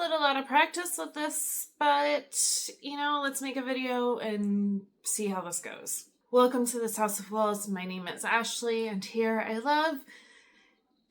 little out of practice with this, but, let's make a video and see how this goes. Welcome to this House of Walls. My name is Ashley, and here I love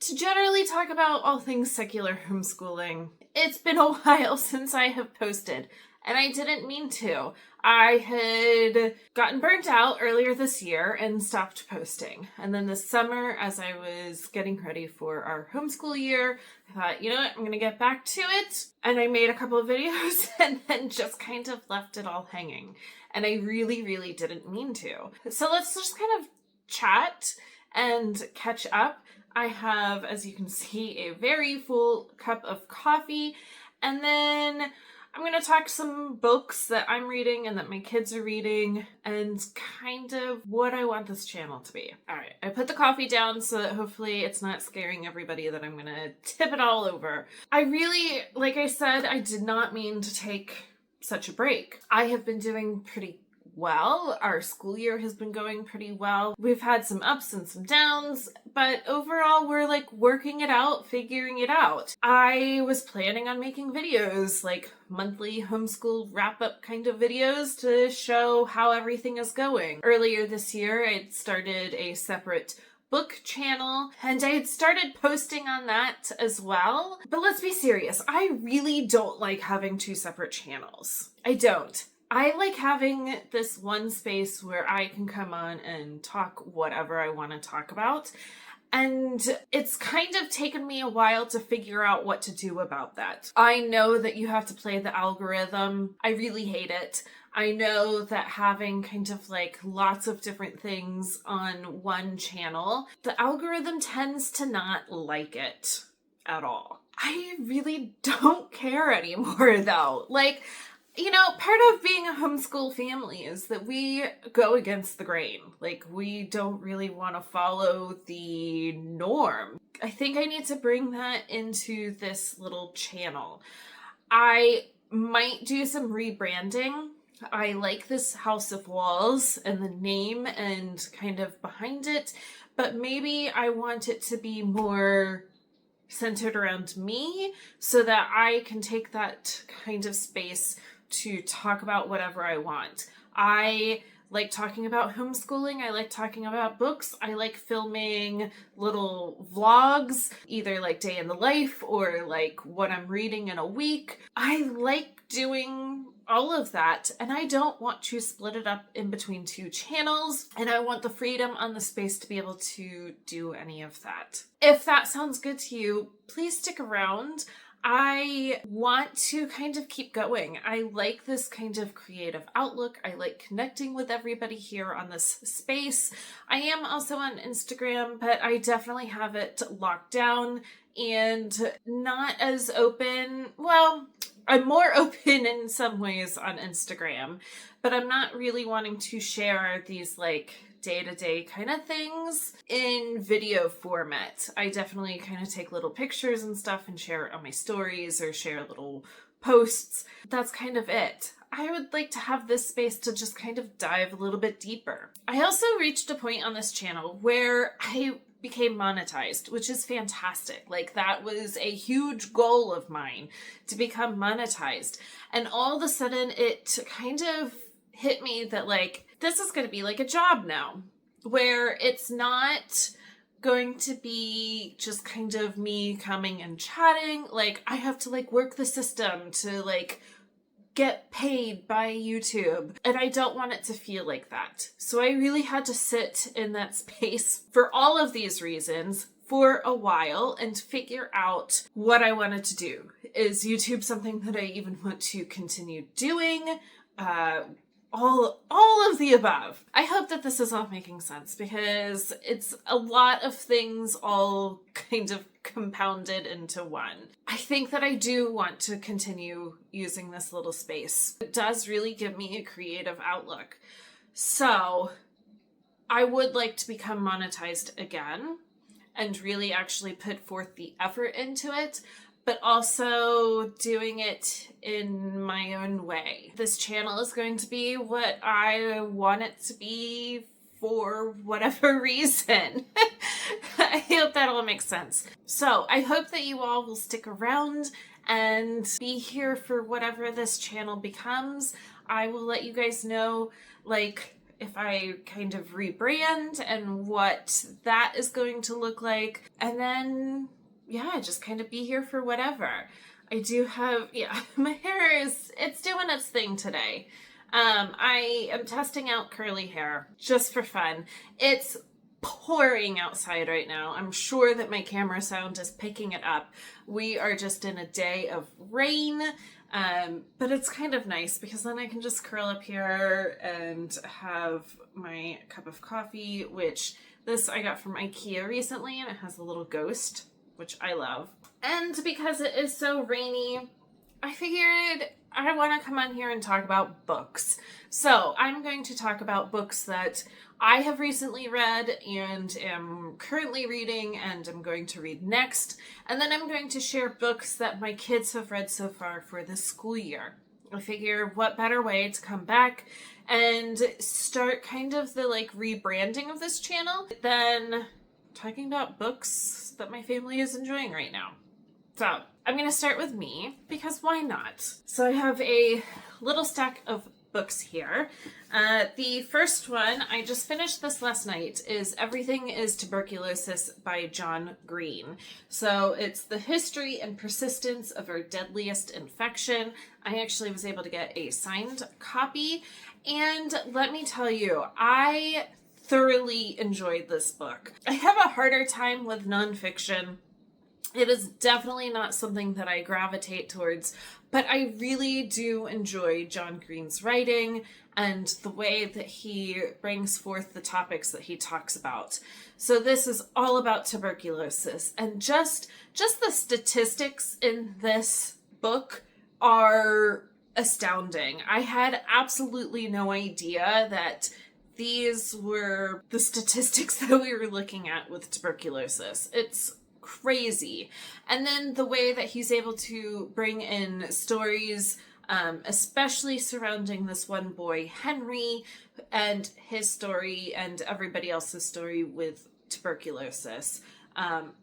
to generally talk about all things secular homeschooling. It's been a while since I have posted, and I didn't mean to. I had gotten burnt out earlier this year and stopped posting. And then this summer, as I was getting ready for our homeschool year, I thought, you know what, I'm going to get back to it. And I made a couple of videos and then just kind of left it all hanging. And I really, really didn't mean to. So let's just kind of chat and catch up. I have, as you can see, a very full cup of coffee. And then I'm going to talk some books that I'm reading and that my kids are reading and kind of what I want this channel to be. All right, I put the coffee down so that hopefully it's not scaring everybody that I'm going to tip it all over. I really, like I said, I did not mean to take such a break. I have been doing pretty well. Our school year has been going pretty well. We've had some ups and some downs, but overall we're working it out, figuring it out. I was planning on making videos, monthly homeschool wrap-up kind of videos to show how everything is going. Earlier this year, I'd started a separate book channel, and I had started posting on that as well. But let's be serious, I really don't like having two separate channels. I don't. I like having this one space where I can come on and talk whatever I want to talk about. And it's kind of taken me a while to figure out what to do about that. I know that you have to play the algorithm. I really hate it. I know that having kind of lots of different things on one channel, the algorithm tends to not like it at all. I really don't care anymore though. Part of being a homeschool family is that we go against the grain. We don't really want to follow the norm. I think I need to bring that into this little channel. I might do some rebranding. I like this House of Walls and the name and kind of behind it, but maybe I want it to be more centered around me so that I can take that kind of space to talk about whatever I want. I like talking about homeschooling. I like talking about books. I like filming little vlogs, either day in the life or what I'm reading in a week. I like doing all of that, and I don't want to split it up in between two channels, and I want the freedom on the space to be able to do any of that. If that sounds good to you, please stick around. I want to kind of keep going. I like this kind of creative outlook. I like connecting with everybody here on this space. I am also on Instagram, but I definitely have it locked down and not as open. Well, I'm more open in some ways on Instagram, but I'm not really wanting to share these day-to-day kind of things in video format. I definitely kind of take little pictures and stuff and share it on my stories or share little posts. That's kind of it. I would like to have this space to just kind of dive a little bit deeper. I also reached a point on this channel where I became monetized, which is fantastic. That was a huge goal of mine, to become monetized. And all of a sudden it kind of hit me that this is going to be a job now, where it's not going to be just kind of me coming and chatting. I have to work the system to get paid by YouTube. And I don't want it to feel like that. So I really had to sit in that space for all of these reasons for a while and figure out what I wanted to do. Is YouTube something that I even want to continue doing? All of the above. I hope that this is all making sense because it's a lot of things all kind of compounded into one. I think that I do want to continue using this little space. It does really give me a creative outlook. So I would like to become monetized again and really actually put forth the effort into it, but also doing it in my own way. This channel is going to be what I want it to be for whatever reason. I hope that all makes sense. So I hope that you all will stick around and be here for whatever this channel becomes. I will let you guys know, like, if I kind of rebrand and what that is going to look like. And then, yeah, just kind of be here for whatever. I do have, yeah, my hair it's doing its thing today. I am testing out curly hair just for fun. It's pouring outside right now. I'm sure that my camera sound is picking it up. We are just in a day of rain, but it's kind of nice because then I can just curl up here and have my cup of coffee, which this I got from IKEA recently, and it has a little ghost, which I love. And because it is so rainy, I figured I want to come on here and talk about books. So I'm going to talk about books that I have recently read and am currently reading and I'm going to read next. And then I'm going to share books that my kids have read so far for this school year. I figure what better way to come back and start kind of the like rebranding of this channel than talking about books that my family is enjoying right now. So I'm going to start with me because why not? So I have a little stack of books here. The first one, I just finished this last night, is Everything is Tuberculosis by John Green. So it's the history and persistence of our deadliest infection. I actually was able to get a signed copy, and let me tell you, I thoroughly enjoyed this book. I have a harder time with nonfiction. It is definitely not something that I gravitate towards, but I really do enjoy John Green's writing and the way that he brings forth the topics that he talks about. So this is all about tuberculosis, and just the statistics in this book are astounding. I had absolutely no idea that these were the statistics that we were looking at with tuberculosis. It's crazy. And then the way that he's able to bring in stories, especially surrounding this one boy, Henry, and his story and everybody else's story with tuberculosis.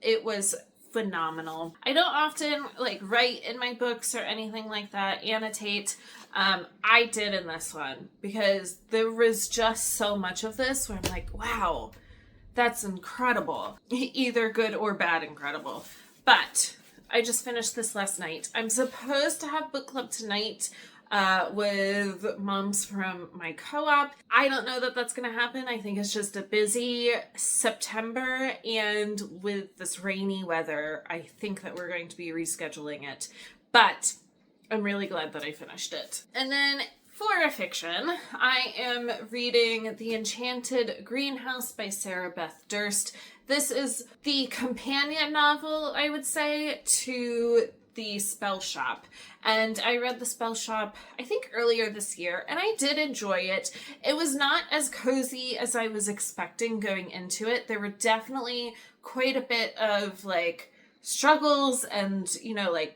It was phenomenal. I don't often like write in my books or anything like that, annotate. I did in this one because there was just so much of this where I'm like, wow, that's incredible. Either good or bad incredible. But I just finished this last night. I'm supposed to have book club tonight with moms from my co-op. I don't know that that's going to happen. I think it's just a busy September, and with this rainy weather, I think that we're going to be rescheduling it. But I'm really glad that I finished it. And then for a fiction, I am reading The Enchanted Greenhouse by Sarah Beth Durst. This is the companion novel, I would say, to The Spell Shop. And I read The Spell Shop, I think, earlier this year, and I did enjoy it. It was not as cozy as I was expecting going into it. There were definitely quite a bit of, like, struggles and, you know, like,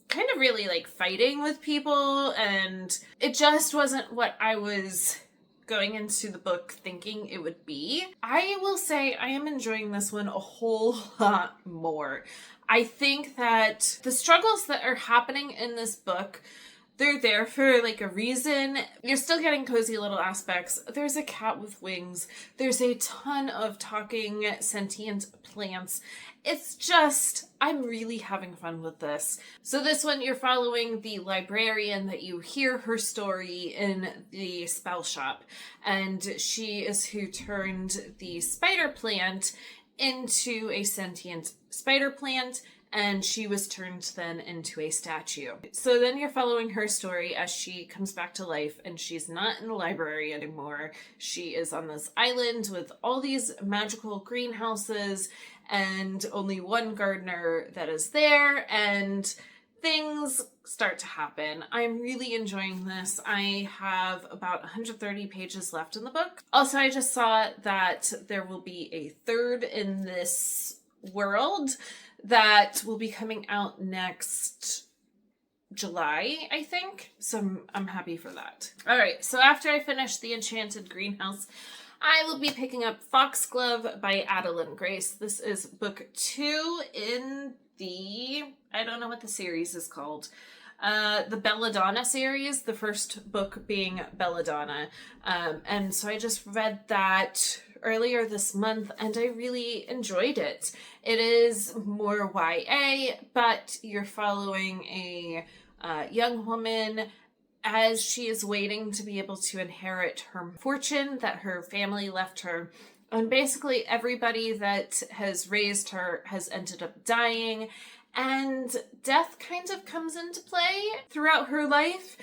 kind of really like fighting with people, and it just wasn't what I was going into the book thinking it would be. I will say I am enjoying this one a whole lot more. I think that the struggles that are happening in this book, they're there for like a reason. You're still getting cozy little aspects. There's a cat with wings. There's a ton of talking sentient plants. It's just, I'm really having fun with this. So this one, you're following the librarian that you hear her story in The Spell Shop. And she is who turned the spider plant into a sentient spider plant, and she was turned then into a statue. So then you're following her story as she comes back to life, and she's not in the library anymore. She is on this island with all these magical greenhouses and only one gardener that is there, and things start to happen. I'm really enjoying this. I have about 130 pages left in the book. Also, I just saw that there will be a third in this world that will be coming out next July, I think. So I'm happy for that. All right, so after I finish The Enchanted Greenhouse, I will be picking up Foxglove by Adeline Grace. This is book 2 in I don't know what the series is called. The Belladonna series, the first book being Belladonna. And so I just read that earlier this month and I really enjoyed it. It is more YA, but you're following a young woman as she is waiting to be able to inherit her fortune that her family left her. And basically everybody that has raised her has ended up dying, and death kind of comes into play throughout her life.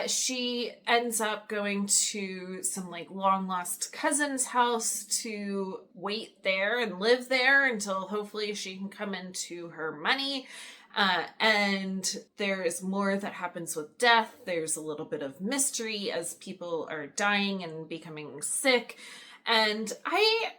She ends up going to some like long lost cousin's house to wait there and live there until hopefully she can come into her money. And there is more that happens with death. There's a little bit of mystery as people are dying and becoming sick. And I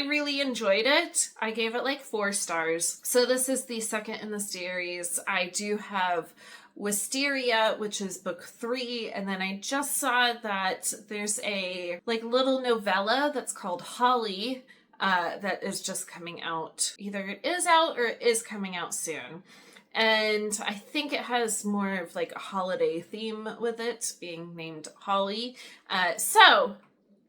really enjoyed it. I gave it like 4 stars. So this is the second in the series. I do have Wisteria, which is book 3, and then I just saw that there's a like little novella that's called Holly that is just coming out. Either it is out or it is coming out soon. And I think it has more of like a holiday theme with it, being named Holly. So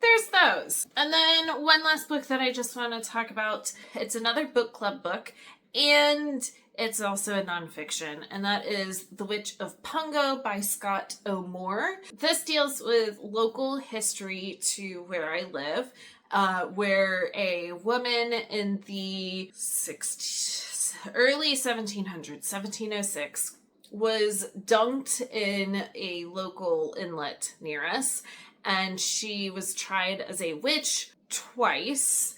there's those. And then one last book that I just want to talk about. It's another book club book, and it's also a nonfiction, and that is The Witch of Pungo by Scott O'Moore. This deals with local history to where I live, where a woman in the early 1700s, 1706, was dunked in a local inlet near us. And she was tried as a witch twice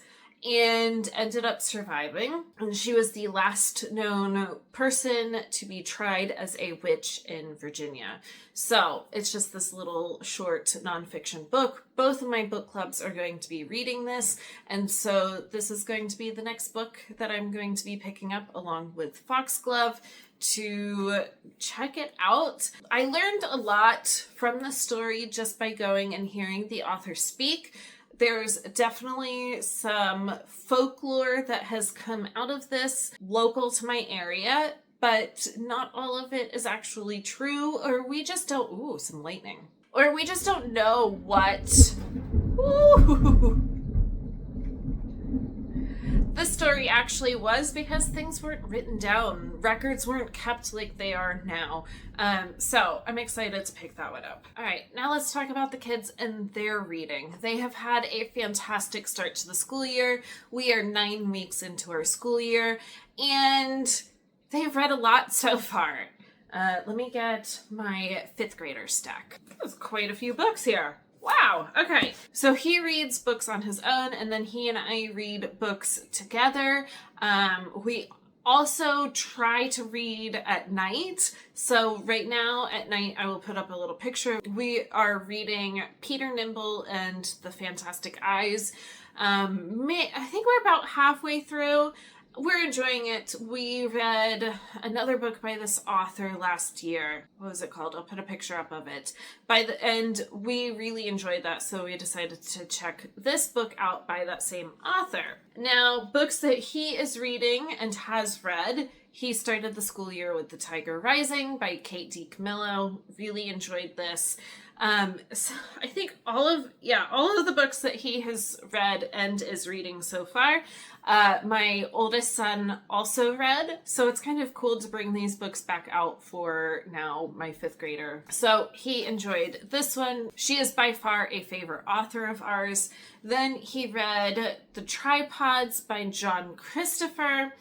and ended up surviving. And she was the last known person to be tried as a witch in Virginia. So it's just this little short nonfiction book. Both of my book clubs are going to be reading this. And so this is going to be the next book that I'm going to be picking up along with Foxglove to check it out. I learned a lot from the story just by going and hearing the author speak. There's definitely some folklore that has come out of this local to my area, but not all of it is actually true, or we just don't, ooh, some lightning. Or we just don't know what, ooh, the story actually was, because things weren't written down. Records weren't kept like they are now. So I'm excited to pick that one up. All right, now let's talk about the kids and their reading. They have had a fantastic start to the school year. We are 9 weeks into our school year, and they've read a lot so far. Let me get my 5th grader stack. There's quite a few books here. Wow, okay. So he reads books on his own, and then he and I read books together. We also try to read at night. So right now at night, I will put up a little picture. We are reading Peter Nimble and the Fantastic Eyes. I think we're about halfway through. We're enjoying it. We read another book by this author last year. What was it called? I'll put a picture up of it. By the end, we really enjoyed that, so we decided to check this book out by that same author. Now, books that he is reading and has read, he started the school year with The Tiger Rising by Kate DiCamillo. Really enjoyed this. So I think all of the books that he has read and is reading so far, my oldest son also read. So it's kind of cool to bring these books back out for now my 5th grader. So he enjoyed this one. She is by far a favorite author of ours. Then he read The Tripods by John Christopher.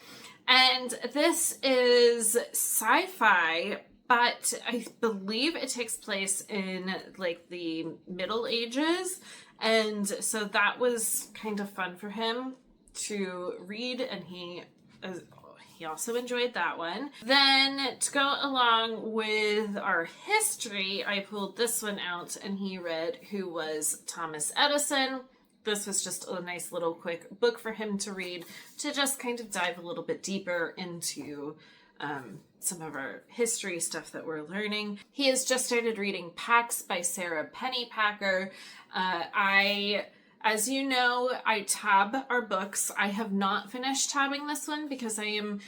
And this is sci-fi, but I believe it takes place in like the Middle Ages. And so that was kind of fun for him to read, and he also enjoyed that one. Then to go along with our history, I pulled this one out, and he read Who Was Thomas Edison? This was just a nice little quick book for him to read, to just kind of dive a little bit deeper into some of our history stuff that we're learning. He has just started reading Pax by Sarah Pennypacker. As you know, I tab our books. I have not finished tabbing this one because I am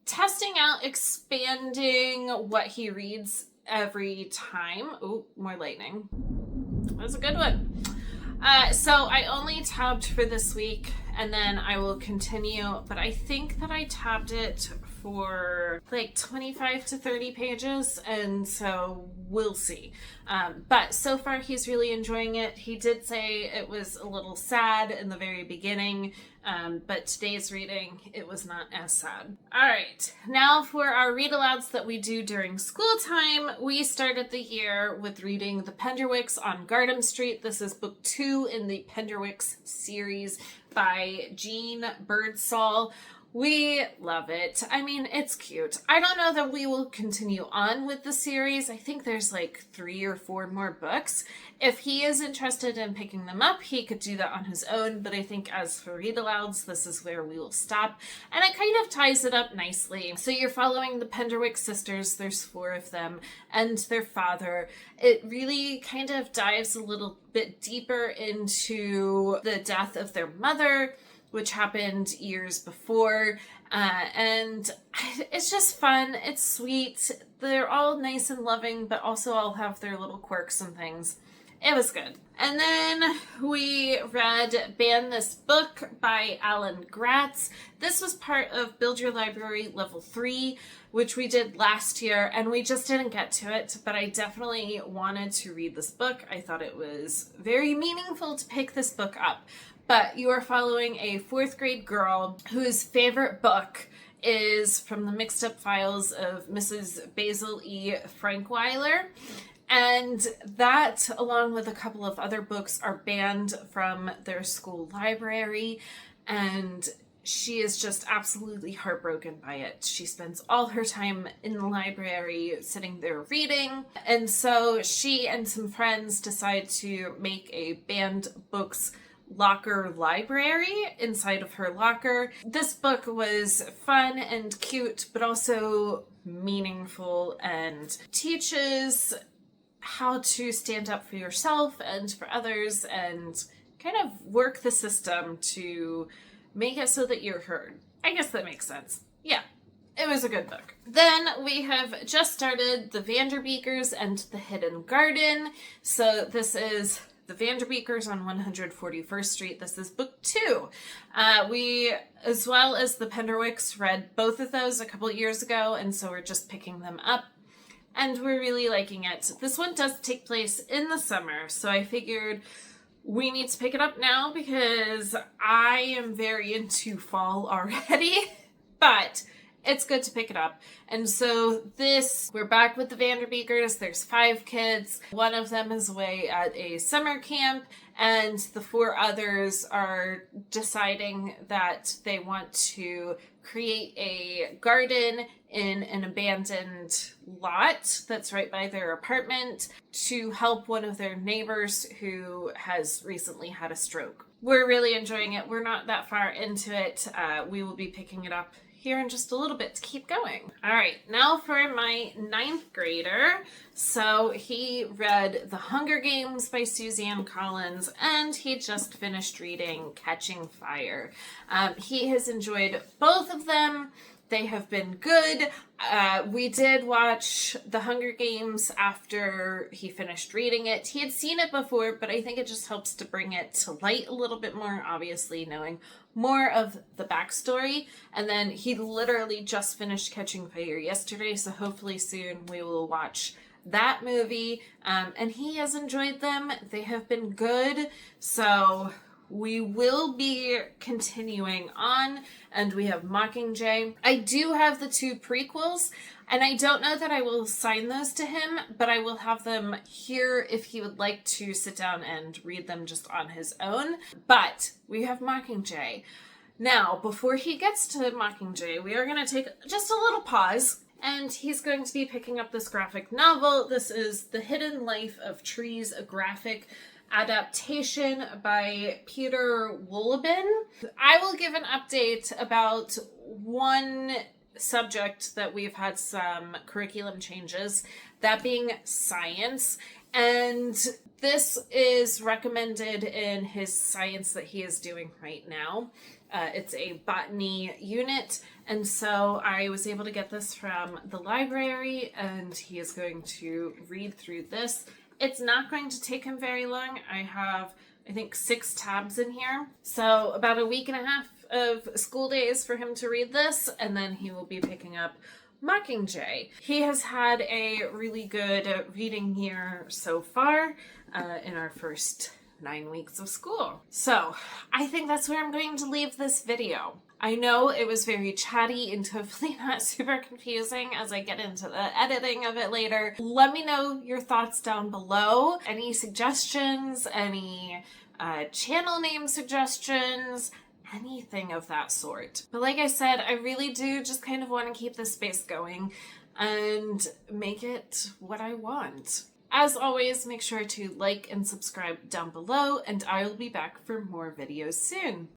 testing out expanding what he reads every time. Oh, more lightning. That's a good one. So I only tabbed for this week, and then I will continue, but I think that I tabbed it for like 25 to 30 pages, and so we'll see. But so far he's really enjoying it. He did say it was a little sad in the very beginning, but today's reading, it was not as sad. All right, now for our read alouds that we do during school time. We started the year with reading The Penderwicks on Gardam Street. This is book 2 in the Penderwicks series by Jean Birdsall. We love it. I mean, it's cute. I don't know that we will continue on with the series. I think there's like 3 or 4 more books. If he is interested in picking them up, he could do that on his own. But I think as for read alouds, this is where we will stop. And it kind of ties it up nicely. So you're following the Penderwick sisters. There's 4 of them and their father. It really kind of dives a little bit deeper into the death of their mother, which happened years before, and it's just fun. It's sweet. They're all nice and loving, but also all have their little quirks and things. It was good. And then we read Ban This Book by Alan Gratz. This was part of Build Your Library Level 3, which we did last year, and we just didn't get to it, but I definitely wanted to read this book. I thought it was very meaningful to pick this book up. But you are following a 4th grade girl whose favorite book is From the Mixed Up Files of Mrs. Basil E. Frankweiler. And that, along with a couple of other books, are banned from their school library. And she is just absolutely heartbroken by it. She spends all her time in the library sitting there reading. And so she and some friends decide to make a banned books locker library inside of her locker. This book was fun and cute, but also meaningful and teaches how to stand up for yourself and for others and kind of work the system to make it so that you're heard. I guess that makes sense. Yeah. It was a good book. Then we have just started The Vanderbeekers and the Hidden Garden. So this is The Vanderbeekers on 141st Street. This is book 2. We, as well as the Penderwicks, read both of those a couple years ago, and so we're just picking them up. And we're really liking it. This one does take place in the summer, so I figured we need to pick it up now because I am very into fall already. But it's good to pick it up. And so we're back with the Vanderbeekers. There's 5 kids. One of them is away at a summer camp, and the 4 others are deciding that they want to create a garden in an abandoned lot that's right by their apartment to help one of their neighbors who has recently had a stroke. We're really enjoying it. We're not that far into it. We will be picking it up here in just a little bit to keep going. All right, now for my 9th grader. So he read The Hunger Games by Suzanne Collins, and he just finished reading Catching Fire. He has enjoyed both of them. They have been good. We did watch The Hunger Games after he finished reading it. He had seen it before, but I think it just helps to bring it to light a little bit more, obviously knowing more of the backstory. And then he literally just finished Catching Fire yesterday, so hopefully soon we will watch that movie. And he has enjoyed them. They have been good. So we will be continuing on, and we have Mockingjay. I do have the 2 prequels, and I don't know that I will assign those to him, but I will have them here if he would like to sit down and read them just on his own. But we have Mockingjay. Now, before he gets to Mockingjay, we are going to take just a little pause, and he's going to be picking up this graphic novel. This is The Hidden Life of Trees, a graphic adaptation by Peter Wolleben. I will give an update about one subject that we've had some curriculum changes, that being science. And this is recommended in his science that he is doing right now. It's a botany unit, and so I was able to get this from the library, and he is going to read through this. It's not going to take him very long. I have, I think, 6 tabs in here. So about a week and a half of school days for him to read this, and then he will be picking up Mockingjay. He has had a really good reading year so far in our first 9 weeks of school. So I think that's where I'm going to leave this video. I know it was very chatty and hopefully not super confusing as I get into the editing of it later. Let me know your thoughts down below. Any suggestions, any channel name suggestions, anything of that sort. But like I said, I really do just kind of want to keep this space going and make it what I want. As always, make sure to like and subscribe down below, and I will be back for more videos soon.